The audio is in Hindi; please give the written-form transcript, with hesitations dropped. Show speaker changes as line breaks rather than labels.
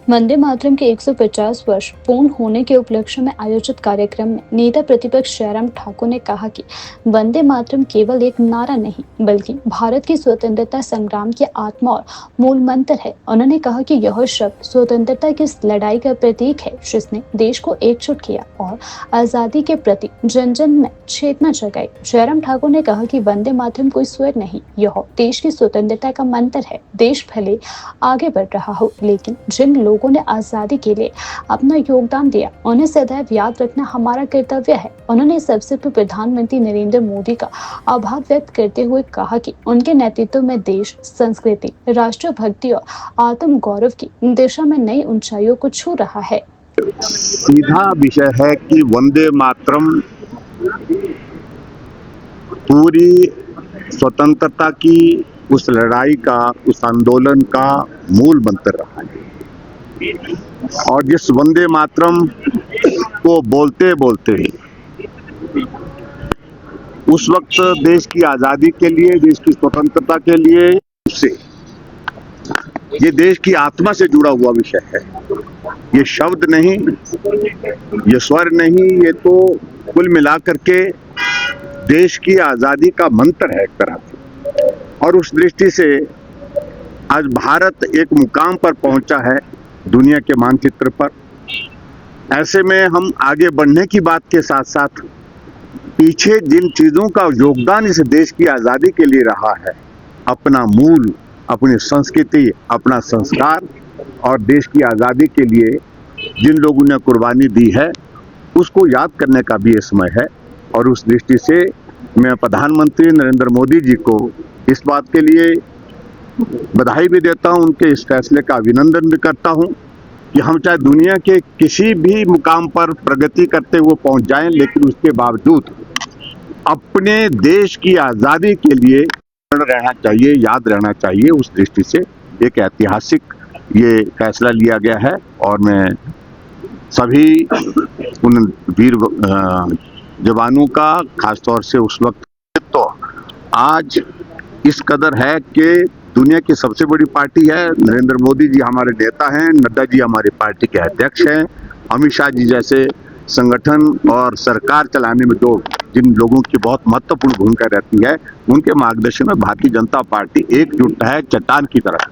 वंदे मातरम के 150 वर्ष पूर्ण होने के उपलक्ष्य में आयोजित कार्यक्रम में नेता प्रतिपक्ष जयराम ठाकुर ने कहा कि वंदे मातरम केवल एक नारा नहीं बल्कि भारत की स्वतंत्रता संग्राम की आत्मा और मूल मंत्र है। उन्होंने कहा कि यह शब्द स्वतंत्रता की इस लड़ाई का प्रतीक है जिसने देश को एकजुट किया और आजादी के प्रति जन जन में चेतना जगाई। जयराम ठाकुर ने कहा कि वंदे मातरम कोई स्वर नहीं, यह देश की स्वतंत्रता का मंत्र है। देश भले आगे बढ़ रहा हो लेकिन जिन लोगों ने आजादी के लिए अपना योगदान दिया उन्हें सदैव याद रखना हमारा कर्तव्य है। उन्होंने इस अवसर पर प्रधानमंत्री नरेंद्र मोदी का आभार व्यक्त करते हुए कहा कि उनके नेतृत्व में देश संस्कृति, राष्ट्रभक्ति और आत्म गौरव की दिशा में नई ऊंचाइयों को छू रहा है।
सीधा विषय है कि वंदे मातरम पूरी स्वतंत्रता की उस लड़ाई का, उस आंदोलन का मूल मंत्र रहा है। और जिस वंदे मातरम को बोलते बोलते उस वक्त देश की आजादी के लिए, देश की स्वतंत्रता के लिए, उससे ये देश की आत्मा से जुड़ा हुआ विषय है। ये शब्द नहीं, ये स्वर नहीं, ये तो कुल मिलाकर के देश की आजादी का मंत्र है एक तरह से। और उस दृष्टि से आज भारत एक मुकाम पर पहुंचा है दुनिया के मानचित्र पर। ऐसे में हम आगे बढ़ने की बात के साथ साथ पीछे जिन चीजों का योगदान इस देश की आजादी के लिए रहा है, अपना मूल, अपनी संस्कृति, अपना संस्कार और देश की आजादी के लिए जिन लोगों ने कुर्बानी दी है, उसको याद करने का भी ये समय है। और उस दृष्टि से मैं प्रधानमंत्री नरेंद्र मोदी जी को इस बात के लिए बधाई भी देता हूं, उनके इस फैसले का अभिनंदन भी करता हूं कि हम चाहे दुनिया के किसी भी मुकाम पर प्रगति करते हुए पहुंच जाएं, लेकिन उसके बावजूद अपने देश की आजादी के लिए रहना चाहिए, याद रहना चाहिए। उस दृष्टि से एक ऐतिहासिक ये फैसला लिया गया है और मैं सभी उन वीर जवानों का, खासतौर से उस वक्त, तो आज इस कदर है कि दुनिया की सबसे बड़ी पार्टी है, नरेंद्र मोदी जी हमारे नेता हैं, नड्डा जी हमारे पार्टी के अध्यक्ष हैं, अमित शाह जी जैसे संगठन और सरकार चलाने में जिन लोगों की बहुत महत्वपूर्ण भूमिका रहती है, उनके मार्गदर्शन में भारतीय जनता पार्टी एकजुट है, चट्टान की तरह।